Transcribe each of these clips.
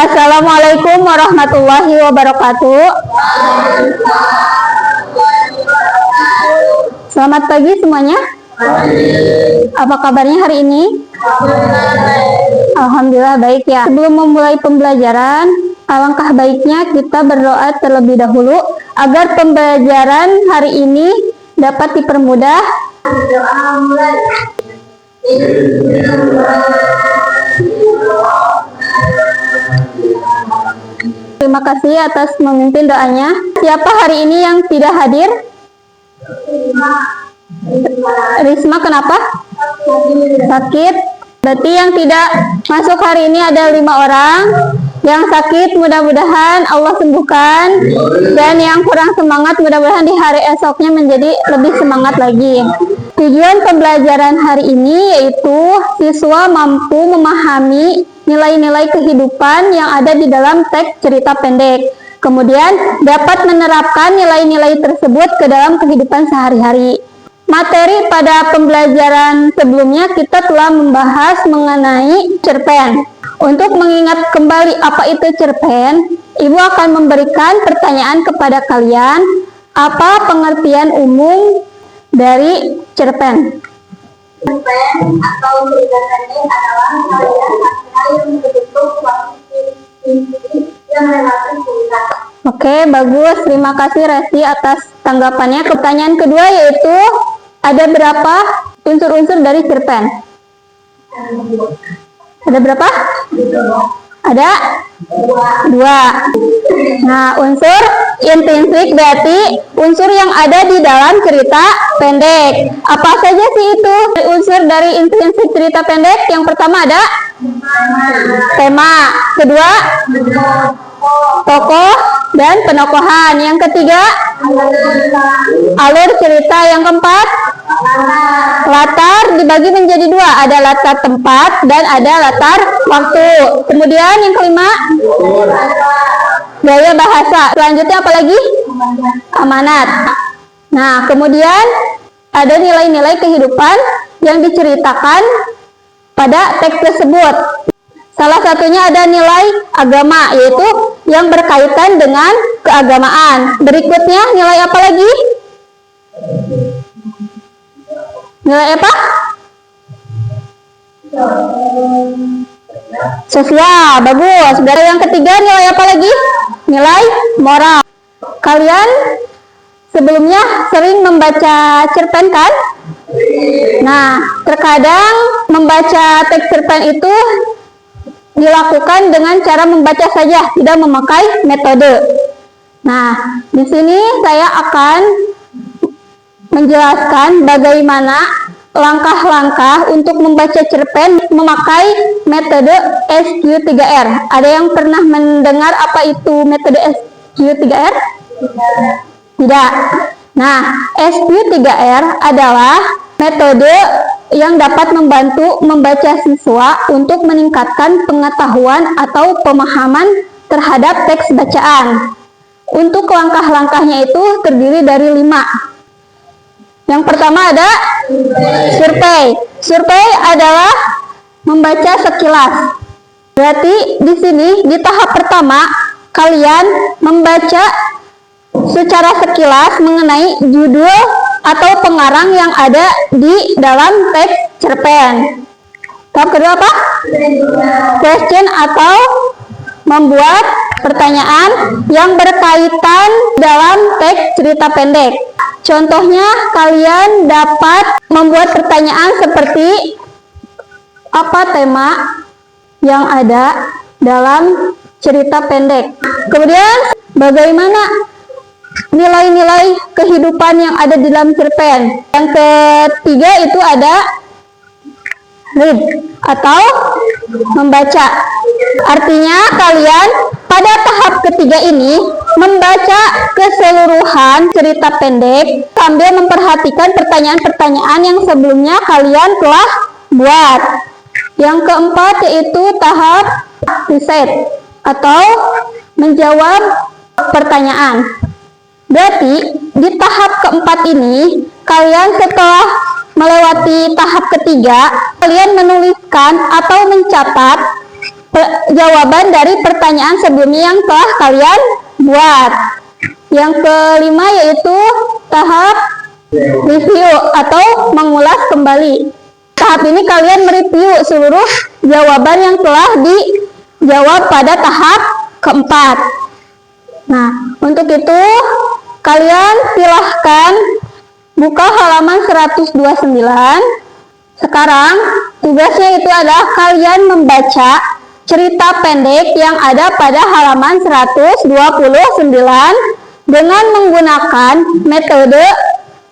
Assalamualaikum warahmatullahi wabarakatuh. Selamat pagi semuanya. Apa kabarnya hari ini? Alhamdulillah baik ya. Sebelum memulai pembelajaran, alangkah baiknya kita berdoa terlebih dahulu agar pembelajaran hari ini dapat dipermudah. Terima kasih atas memimpin doanya. Siapa hari ini yang tidak hadir? Risma, kenapa? Sakit. Berarti yang tidak masuk hari ini ada 5 orang. Yang sakit mudah-mudahan Allah sembuhkan, dan yang kurang semangat mudah-mudahan di hari esoknya menjadi lebih semangat lagi. Tujuan pembelajaran hari ini yaitu siswa mampu memahami nilai-nilai kehidupan yang ada di dalam teks cerita pendek. Kemudian dapat menerapkan nilai-nilai tersebut ke dalam kehidupan sehari-hari. Materi pada pembelajaran sebelumnya kita telah membahas mengenai cerpen. Untuk mengingat kembali apa itu cerpen, Ibu akan memberikan pertanyaan kepada kalian. Apa pengertian umum dari cerpen? Cerpen atau cerita pendek adalah karya sastra yang berbentuk suatu inti yang relatif cerita. Oke, bagus. Terima kasih Resti atas tanggapannya. Pertanyaan kedua yaitu, ada berapa unsur-unsur dari cerpen? Ada berapa? Ada? 2. Nah, unsur intrinsik berarti unsur yang ada di dalam cerita pendek. Apa saja sih itu unsur dari intrinsik cerita pendek? Yang pertama ada tema. Kedua, tokoh dan penokohan. Yang ketiga, alur cerita. Yang keempat, latar dibagi menjadi 2. Ada latar tempat dan ada latar waktu. Kemudian yang kelima, gaya bahasa. Selanjutnya apa lagi? Amanat. Nah, kemudian ada nilai-nilai kehidupan yang diceritakan pada teks tersebut. Salah satunya ada nilai agama, yaitu yang berkaitan dengan keagamaan. Berikutnya nilai apa lagi? Nilai apa? Sosial, bagus. Dari yang ketiga nilai apa lagi? Nilai moral. Kalian sebelumnya sering membaca cerpen kan? Nah, terkadang membaca teks cerpen itu dilakukan dengan cara membaca saja, tidak memakai metode. Nah, di sini saya akan menjelaskan bagaimana langkah-langkah untuk membaca cerpen memakai metode SQ3R. Ada yang pernah mendengar apa itu metode SQ3R? Tidak. Nah, SQ3R adalah metode yang dapat membantu membaca siswa untuk meningkatkan pengetahuan atau pemahaman terhadap teks bacaan. Untuk langkah-langkahnya itu terdiri dari 5. Yang pertama ada survei. Survei adalah membaca sekilas. Berarti di sini di tahap pertama kalian membaca secara sekilas mengenai judul atau pengarang yang ada di dalam teks cerpen. Tahap kedua apa? Question atau membuat pertanyaan yang berkaitan dalam teks cerita pendek. Contohnya, kalian dapat membuat pertanyaan seperti, apa tema yang ada dalam cerita pendek? Kemudian, bagaimana nilai-nilai kehidupan yang ada di dalam cerpen? Yang ketiga itu ada read atau membaca. Artinya kalian pada tahap ketiga ini membaca keseluruhan cerita pendek sambil memperhatikan pertanyaan-pertanyaan yang sebelumnya kalian telah buat. Yang keempat yaitu tahap riset atau menjawab pertanyaan. Berarti di tahap keempat ini kalian setelah melewati tahap ketiga, kalian menuliskan atau mencatat jawaban dari pertanyaan sebelumnya yang telah kalian buat. Yang kelima yaitu tahap review atau mengulas kembali. Tahap ini kalian mereview seluruh jawaban yang telah dijawab pada tahap keempat. Nah, untuk itu kalian silahkan buka halaman 129. Sekarang tugasnya itu adalah kalian membaca cerita pendek yang ada pada halaman 129 dengan menggunakan metode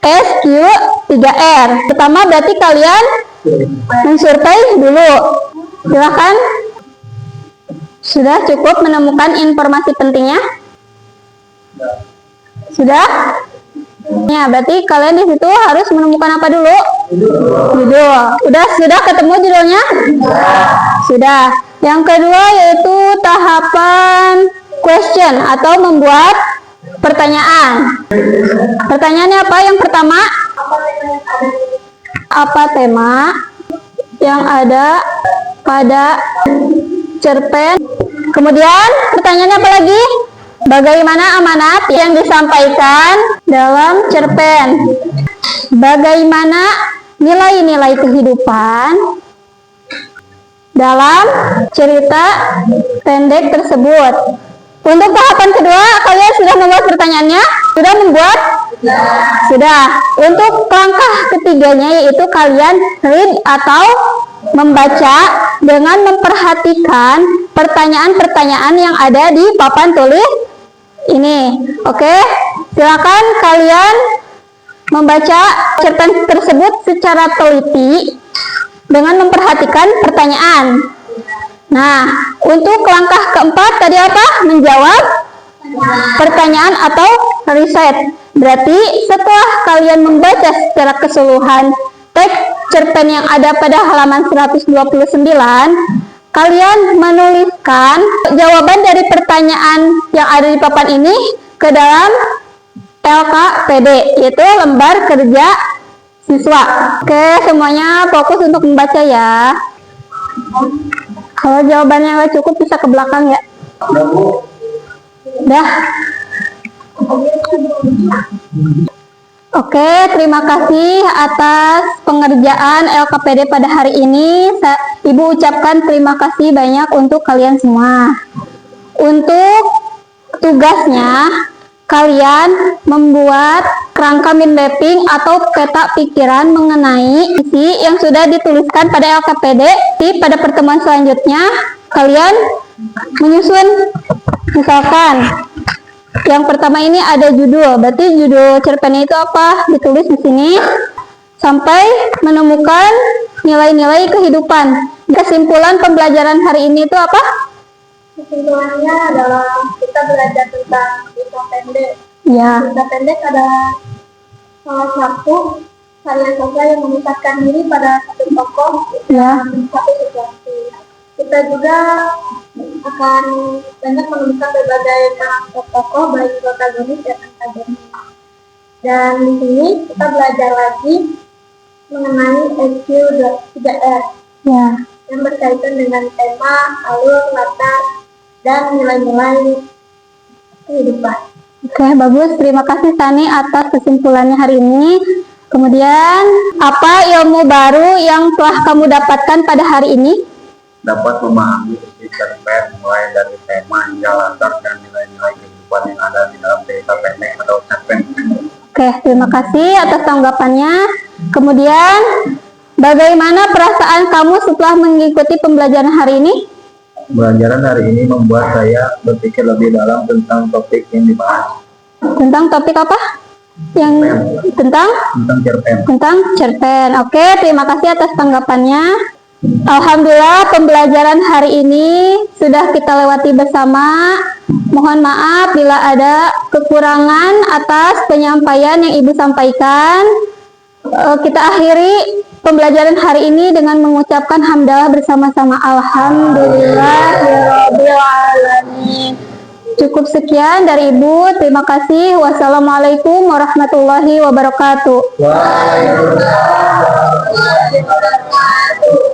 SQ3R. Pertama berarti kalian mensurvei dulu. Silahkan. Sudah cukup menemukan informasi pentingnya? Sudah? Ya, berarti kalian di situ harus menemukan apa dulu? Judul. Sudah ketemu judulnya? Sudah. Yang kedua yaitu tahapan question atau membuat pertanyaan. Pertanyaannya apa? Yang pertama, apa tema yang ada pada cerpen? Kemudian pertanyaannya apa lagi? Bagaimana amanat yang disampaikan dalam cerpen? Bagaimana nilai-nilai kehidupan dalam cerita pendek tersebut? Untuk tahapan kedua, kalian sudah membuat pertanyaannya? Sudah membuat? Sudah. Untuk langkah ketiganya yaitu kalian read atau membaca dengan memperhatikan pertanyaan-pertanyaan yang ada di papan tulis ini. Oke, silakan kalian membaca cerpen tersebut secara teliti dengan memperhatikan pertanyaan. Nah, untuk langkah keempat tadi apa? Menjawab pertanyaan atau riset. Berarti setelah kalian membaca secara keseluruhan teks cerpen yang ada pada halaman 129, kalian menuliskan jawaban dari pertanyaan yang ada di papan ini ke dalam LKPD, yaitu lembar kerja siswa. Oke, semuanya fokus untuk membaca ya. Kalau jawabannya nggak cukup bisa ke belakang ya. Dah. Oke, terima kasih atas pengerjaan LKPD pada hari ini. Ibu ucapkan terima kasih banyak untuk kalian semua. Untuk tugasnya, kalian membuat kerangka mind mapping atau peta pikiran mengenai isi yang sudah dituliskan pada LKPD. Pada pertemuan selanjutnya, kalian menyusun, misalkan yang pertama ini ada judul, berarti judul cerpennya itu apa? Ditulis di sini sampai menemukan nilai-nilai kehidupan. Kesimpulan pembelajaran hari ini itu apa? Kesimpulannya adalah kita belajar tentang cerita pendek. Ya. Cerita pendek adalah salah satu karya sastra yang memisahkan diri pada satu tokoh dalam satu situasi. Kita juga akan banyak menemukan berbagai karakter tokoh, baik protagonis dan antagonis. Dan di sini kita belajar lagi mengenai SQ3R Ya. yang berkaitan dengan tema, alur, latar, dan nilai-nilai kehidupan. Oke, bagus. Terima kasih Sani atas kesimpulannya hari ini. Kemudian, apa ilmu baru yang telah kamu dapatkan pada hari ini? Dapat memahami isi cerpen mulai dari tema hingga latar dan nilai-nilai kehidupan yang ada di dalam cerita pendek atau cerpen. Oke, terima kasih atas tanggapannya. Kemudian, bagaimana perasaan kamu setelah mengikuti pembelajaran hari ini? Pembelajaran hari ini membuat saya berpikir lebih dalam tentang topik yang dibahas. Tentang topik apa? Yang tentang cerpen. Tentang cerpen. Oke, terima kasih atas tanggapannya. Alhamdulillah pembelajaran hari ini sudah kita lewati bersama. Mohon maaf bila ada kekurangan atas penyampaian yang Ibu sampaikan. Kita akhiri pembelajaran hari ini dengan mengucapkan hamdalah bersama-sama. Alhamdulillahirabbil alamin. Cukup sekian dari Ibu. Terima kasih. Wassalamualaikum warahmatullahi wabarakatuh. Waalaikumsalam warahmatullahi wabarakatuh.